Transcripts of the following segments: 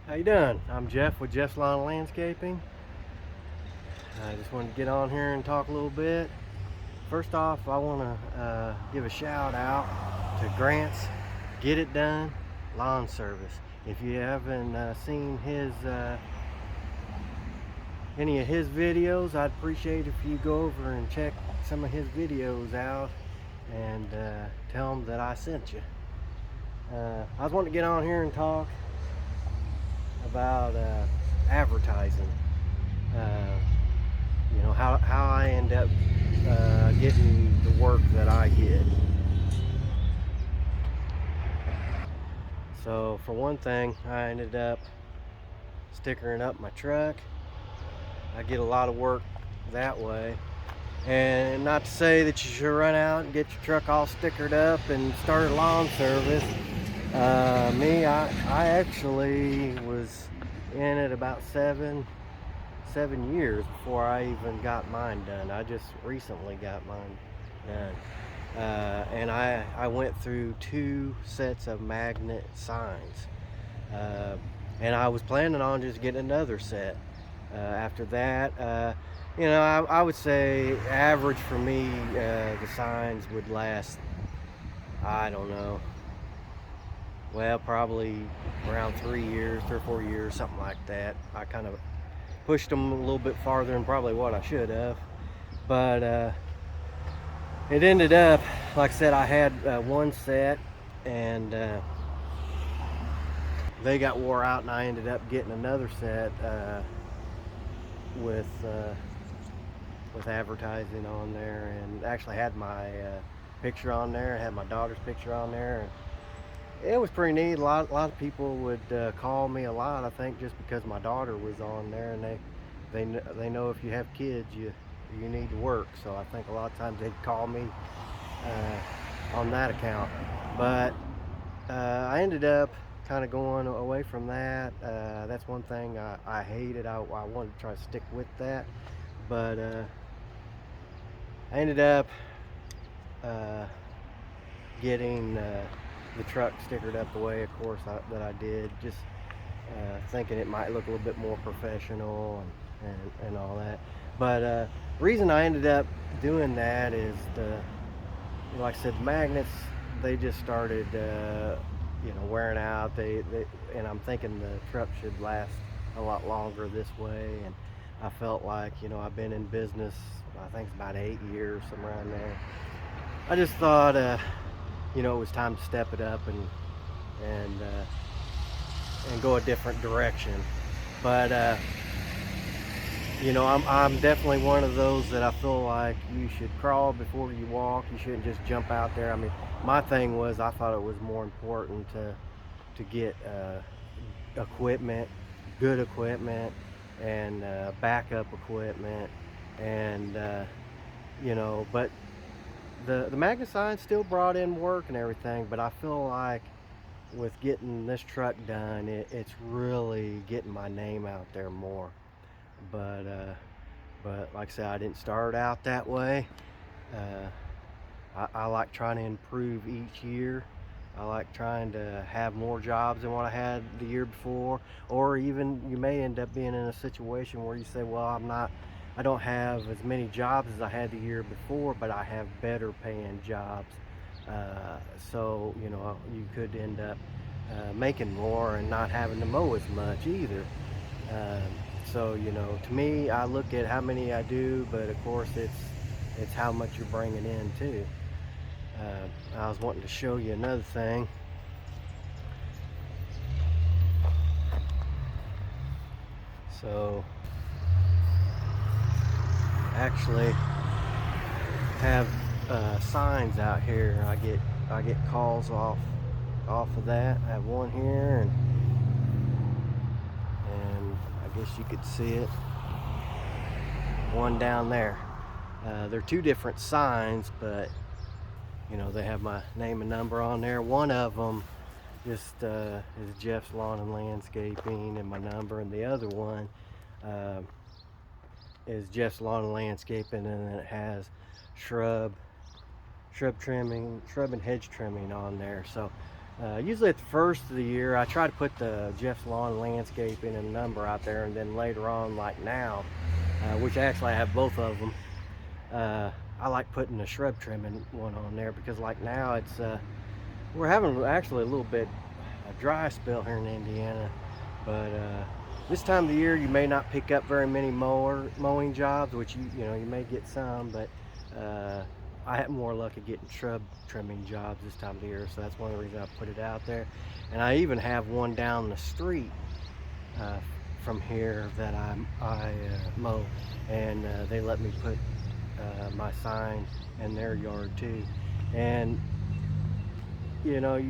How you doing? I'm Jeff with Jeff's Lawn and Landscaping. I just wanted to get on here and talk a little bit. First off, I want to give a shout out to Grant's Get It Done Lawn Service. If you haven't seen his any of his videos, I'd appreciate if you go over and check some of his videos out and tell him that I sent you. I was wanting to get on here and talk about advertising. How I end up getting the work that I get. So for one thing, I ended up stickering up my truck. I get a lot of work that way. And not to say that you should run out and get your truck all stickered up and start a lawn service. I actually was in it about seven years before I even got mine done. I just recently got mine done. And I went through 2 sets of magnet signs. And I was planning on just getting another set. After that, I would say average for me, the signs would last, I don't know, well, probably around 3 years, 3 or 4 years, something like that. I kind of pushed them a little bit farther than probably what I should have, but it ended up, like I said, I had one set, and they got wore out, and I ended up getting another set with advertising on there, and actually had my picture on there, had my daughter's picture on there. And it was pretty neat. A lot of people would call me a lot, I think, just because my daughter was on there, and they know if you have kids, you need to work. So I think a lot of times they'd call me on that account. But I ended up kind of going away from that. That's one thing I hated. I wanted to try to stick with that, but I ended up getting the truck stickered up the way, of course, that I did, just thinking it might look a little bit more professional and all that. But reason I ended up doing that is like I said, the magnets, they just started wearing out. And I'm thinking the truck should last a lot longer this way. And I felt like, I've been in business, I think it's about 8 years, somewhere around there. I just thought it was time to step it up and go a different direction. But I'm definitely one of those that I feel like you should crawl before you walk. You shouldn't just jump out there. I mean, my thing was, I thought it was more important to get equipment, good equipment, and backup equipment, and but the magnet sign still brought in work and everything. But I feel like with getting this truck done, it's really getting my name out there more. But like I said, I didn't start out that way. I like trying to improve each year. I like trying to have more jobs than what I had the year before, or even you may end up being in a situation where you say, well, I don't have as many jobs as I had the year before, but I have better paying jobs. So you could end up making more and not having to mow as much either. So to me, I look at how many I do, but of course it's how much you're bringing in too. I was wanting to show you another thing. So actually have signs out here. I get calls off of that. I have one here, and I guess you could see it. One down there. They're 2 different signs, but they have my name and number on there. One of them just is Jeff's Lawn and Landscaping and my number, and the other one is Jeff's Lawn and Landscaping, and then it has shrub and hedge trimming on there. So Usually at the first of the year, I try to put the Jeff's Lawn Landscaping and number out there, and then later on, like now, which actually I have both of them, I like putting the shrub trimming one on there, because like now it's we're having actually a little bit a dry spell here in Indiana, but this time of the year you may not pick up very many mowing jobs, which you know you may get some, but I have more luck at getting shrub trimming jobs this time of the year, so that's one of the reasons I put it out there. And I even have one down the street from here that I mow, and they let me put my sign in their yard too. And you know,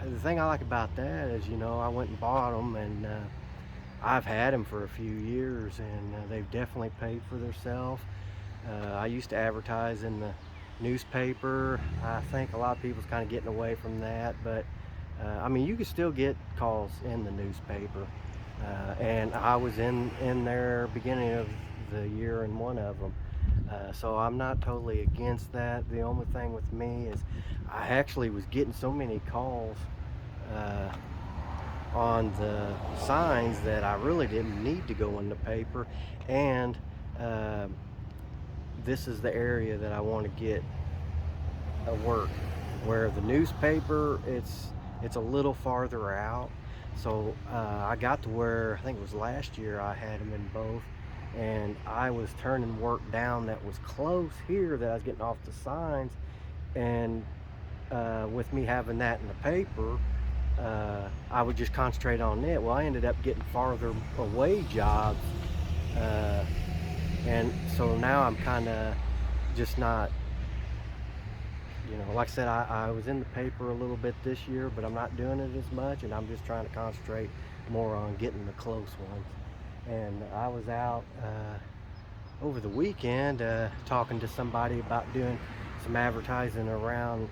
the thing I like about that is, you know, I went and bought them, and I've had them for a few years, and they've definitely paid for themselves. I used to advertise in the newspaper. I think a lot of people's kind of getting away from that, but I mean, you can still get calls in the newspaper, and I was in there beginning of the year in one of them. So I'm not totally against that. The only thing with me is I actually was getting so many calls on the signs that I really didn't need to go in the paper, and this is the area that I want to get a work, where the newspaper it's a little farther out. So I got to where I think it was last year I had them in both, and I was turning work down that was close here that I was getting off the signs, and with me having that in the paper, I would just concentrate on it. Well, I ended up getting farther away jobs, and so now I'm kind of just not, you know, like I said, I was in the paper a little bit this year, but I'm not doing it as much, and I'm just trying to concentrate more on getting the close ones. And I was out over the weekend talking to somebody about doing some advertising around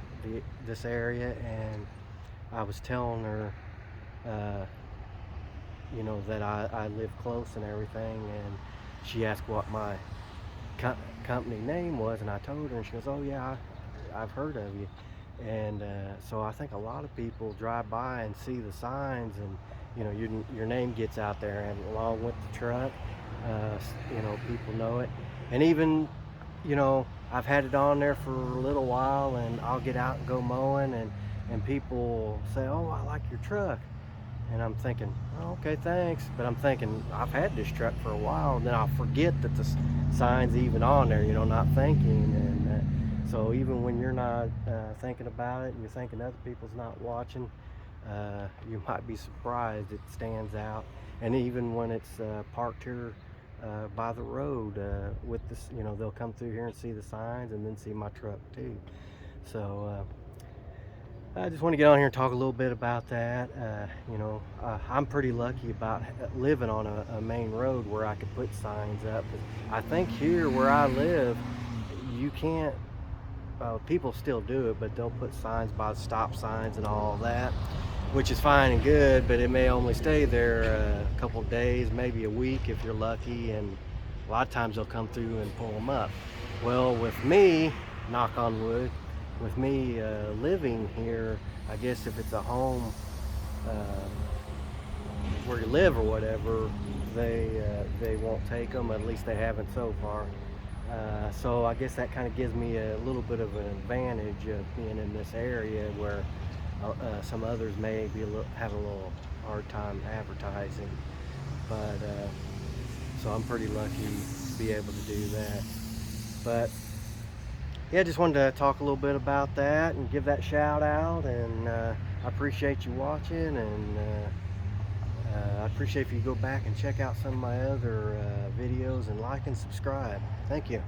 this area, and I was telling her, you know, that I live close and everything, and she asked what my company name was, and I told her, and she goes, "Oh yeah, I've heard of you." And so I think a lot of people drive by and see the signs, and you know, your name gets out there, and along with the truck, you know, people know it. And even, you know, I've had it on there for a little while, and I'll get out and go mowing, and people say, "Oh, I like your truck." And I'm thinking, "Oh, okay, thanks." But I'm thinking, I've had this truck for a while, and then I'll forget that the sign's even on there, you know, not thinking. And so even when you're not thinking about it, and you're thinking other people's not watching, you might be surprised it stands out. And even when it's parked here by the road, with this, you know, they'll come through here and see the signs, and then see my truck too. So I just want to get on here and talk a little bit about that. You know, I'm pretty lucky about living on a main road where I could put signs up. I think here where I live, you can't, people still do it, but they'll put signs by stop signs and all that, which is fine and good, but it may only stay there a couple days, maybe a week if you're lucky, and a lot of times they'll come through and pull them up. Well, with me, knock on wood, with me living here, I guess if it's a home where you live or whatever, they won't take them. At least they haven't so far. So I guess that kind of gives me a little bit of an advantage of being in this area where some others may be have a little hard time advertising. But so I'm pretty lucky to be able to do that. But yeah, just wanted to talk a little bit about that and give that shout out, and I appreciate you watching, and I appreciate if you go back and check out some of my other videos, and like and subscribe. Thank you.